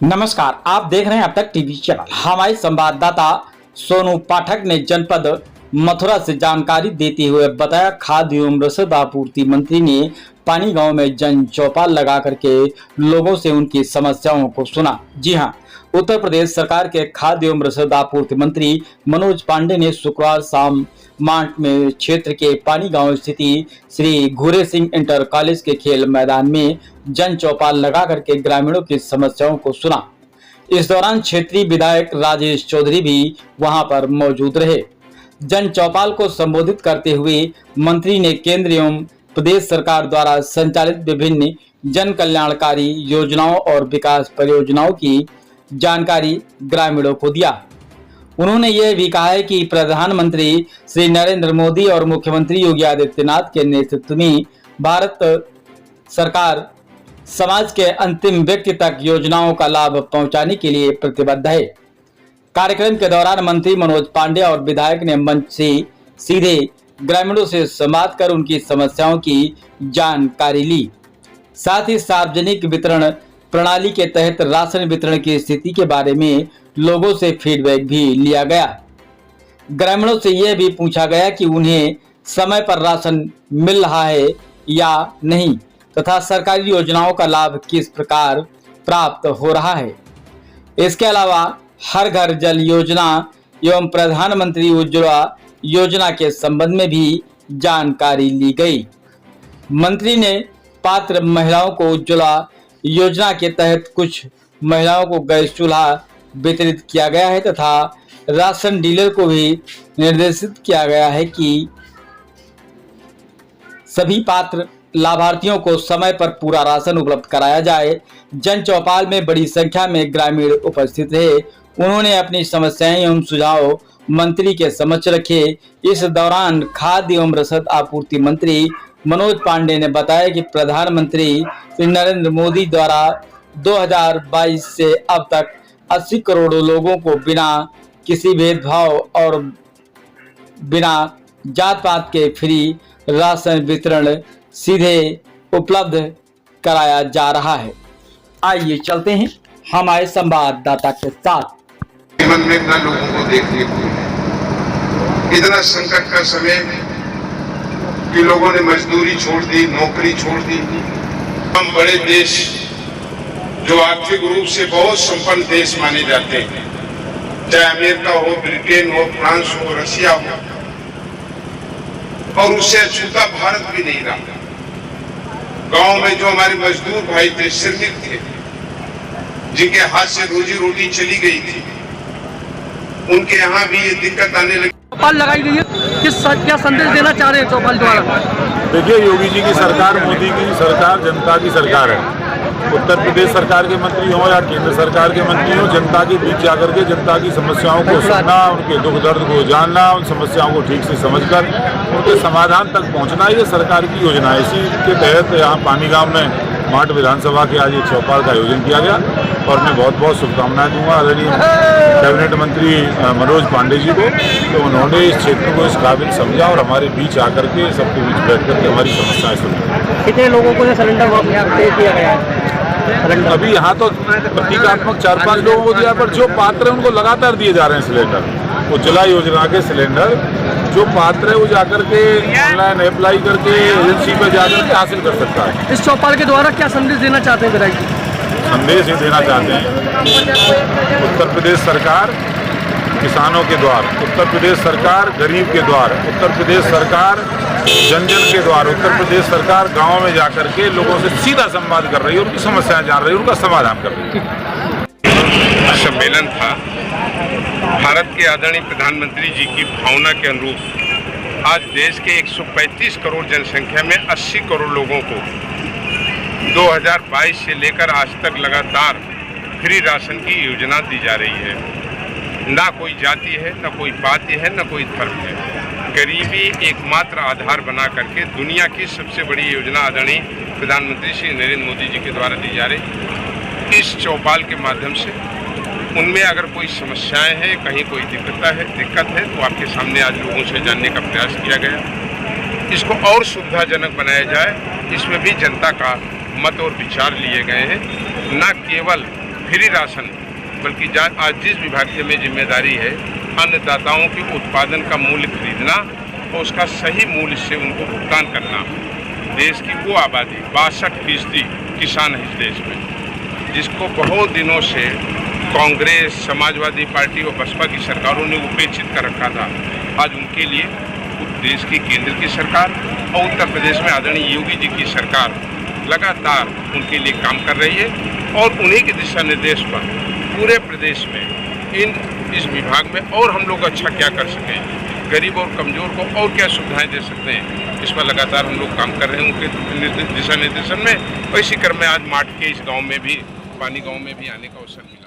नमस्कार, आप देख रहे हैं अब तक टीवी चैनल। हमारे संवाददाता सोनू पाठक ने जनपद मथुरा से जानकारी देते हुए बताया, खाद्य एवं रसद आपूर्ति मंत्री ने पानी गांव में जन चौपाल लगा करके लोगों से उनकी समस्याओं को सुना। जी हां, उत्तर प्रदेश सरकार के खाद्य एवं रसद आपूर्ति मंत्री मनोज पांडे ने शुक्रवार शाम मांट में क्षेत्र के पानी गांव स्थिति श्री घूरे सिंह इंटर कॉलेज के खेल मैदान में जन चौपाल लगा करके ग्रामीणों की समस्याओं को सुना। इस दौरान क्षेत्रीय विधायक राजेश चौधरी भी वहां पर मौजूद रहे। जन चौपाल को संबोधित करते हुए मंत्री ने केंद्र एवं प्रदेश सरकार द्वारा संचालित विभिन्न जन कल्याणकारी योजनाओं और विकास परियोजनाओं की जानकारी ग्रामीणों को दिया। उन्होंने यह भी कहा है कि प्रधानमंत्री श्री नरेंद्र मोदी और मुख्यमंत्री योगी आदित्यनाथ के नेतृत्व में भारत सरकार समाज के अंतिम व्यक्ति तक योजनाओं का लाभ पहुंचाने के लिए प्रतिबद्ध है। कार्यक्रम के दौरान मंत्री मनोज पांडे और विधायक ने मंच से सीधे ग्रामीणों से संवाद कर उनकी समस्याओं की जानकारी ली। साथ ही सार्वजनिक वितरण प्रणाली के तहत राशन वितरण की स्थिति के बारे में लोगों से फीडबैक भी लिया गया। ग्रामीणों से यह भी पूछा गया कि उन्हें समय पर राशन मिल रहा है या नहीं तथा सरकारी योजनाओं का लाभ किस प्रकार प्राप्त हो रहा है। इसके अलावा हर घर जल योजना एवं प्रधानमंत्री उज्ज्वला योजना के संबंध में भी जानकारी ली गई। मंत्री ने पात्र महिलाओं को उज्ज्वला योजना के तहत कुछ महिलाओं को गैस चूल्हा वितरित किया गया है तथा राशन डीलर को भी निर्देशित किया गया है कि सभी पात्र लाभार्थियों को समय पर पूरा राशन उपलब्ध कराया जाए। जन चौपाल में बड़ी संख्या में ग्रामीण उपस्थित रहे। उन्होंने अपनी समस्याएं एवं सुझाव मंत्री के समक्ष रखे। इस दौरान खाद्य एवं रसद आपूर्ति मंत्री मनोज पांडे ने बताया कि प्रधानमंत्री श्री नरेंद्र मोदी द्वारा 2022 से अब तक 80 करोड़ लोगों को बिना किसी भेदभाव और बिना जात पात के फ्री राशन वितरण सीधे उपलब्ध कराया जा रहा है। आइए चलते हैं हमारे संवाददाता के साथ। जीवन में इतना लोगों को देखने को इतना संकट का समय कि लोगों ने मजदूरी छोड़ दी, नौकरी छोड़ दी। हम बड़े देश जो आर्थिक रूप से बहुत संपन्न देश माने जाते हैं, चाहे अमेरिका हो, ब्रिटेन हो, फ्रांस हो, रशिया हो, और उससे अछूता भारत भी नहीं रहा। गांव में जो हमारे मजदूर भाई थे, श्रमिक थे, जिनके हाथ से रोजी रोटी चली गई थी, उनके यहाँ भी ये दिक्कत आने लगी। चौपाल लगाई गई है, क्या संदेश देना चाह रहे हैं चौपाल द्वारा? देखिए, योगी जी की सरकार, मोदी की सरकार जनता की सरकार है। उत्तर प्रदेश सरकार के मंत्री हों या केंद्र सरकार के मंत्री हों, जनता के बीच जाकर के जनता की समस्याओं को सुनना, उनके दुख दर्द को जानना, उन समस्याओं को ठीक से समझकर उनके समाधान तक पहुंचना, ये सरकार की योजना है। इसी के तहत यहाँ पानी गांव में मांट विधानसभा के आज एक चौपाल का आयोजन किया गया और मैं बहुत बहुत शुभकामनाएं दूंगा आदरणीय कैबिनेट मंत्री मनोज पांडे जी को। तो उन्होंने इस क्षेत्र को इस काबिल समझा और हमारे बीच आकर के सबके बीच बैठ करके हमारी समस्याएं सुनी। कितने लोगों को सिलेंडर दे दिया गया है? अभी यहाँ तो प्रतीकात्मक 4-5 लोगों को दिया, पर जो पात्र है उनको लगातार दिए जा रहे हैं सिलेंडर। उज्ज्वला योजना के सिलेंडर जो पात्र है वो जाकर के ऑनलाइन अप्लाई करके एजेंसी पर जाकर के हासिल कर सकता है। इस चौपाल के द्वारा क्या संदेश देना चाहते हैं विधायक जी? संदेश ये देना चाहते हैं, उत्तर प्रदेश सरकार किसानों के द्वार, उत्तर प्रदेश सरकार गरीब के द्वार, उत्तर प्रदेश सरकार जन जन के द्वार, उत्तर प्रदेश सरकार गाँव में जाकर के लोगों से सीधा संवाद कर रही है, उनकी समस्याएं जान रही है, उनका समाधान कर रही है। सम्मेलन था भारत के आदरणीय प्रधानमंत्री जी की भावना के अनुरूप। आज देश के 135 करोड़ जनसंख्या में 80 करोड़ लोगों को 2022 से लेकर आज तक लगातार फ्री राशन की योजना दी जा रही है। ना कोई जाति है, ना कोई पाति है, ना कोई धर्म है। गरीबी एकमात्र आधार बना करके दुनिया की सबसे बड़ी योजना आदरणीय प्रधानमंत्री श्री नरेंद्र मोदी जी के द्वारा दी जा रही। इस चौपाल के माध्यम से उनमें अगर कोई समस्याएं हैं, कहीं कोई दिक्कत है तो आपके सामने आज लोगों से जानने का प्रयास किया गया। इसको और सुविधाजनक बनाया जाए, इसमें भी जनता का मत और विचार लिए गए हैं। न केवल फ्री राशन, बल्कि आज जिस विभाग की हमें जिम्मेदारी है अन्नदाताओं के उत्पादन का मूल्य खरीदना और उसका सही मूल्य से उनको भुगतान करना। देश की वो आबादी 62% किसान है इस देश में, जिसको बहुत दिनों से कांग्रेस, समाजवादी पार्टी और बसपा की सरकारों ने उपेक्षित कर रखा था। आज उनके लिए देश की केंद्र की सरकार और उत्तर प्रदेश में आदरणीय योगी जी की सरकार लगातार उनके लिए काम कर रही है और उन्हीं के दिशा निर्देश पर पूरे प्रदेश में इस विभाग में और हम लोग अच्छा क्या कर सकें, गरीब और कमज़ोर को और क्या सुविधाएं दे सकते हैं, इस पर लगातार हम लोग काम कर रहे हैं उनके दिशा निर्देशन में। और इसी क्रम में आज माट के इस गाँव में भी, पानी गाँव में भी आने का अवसर मिला।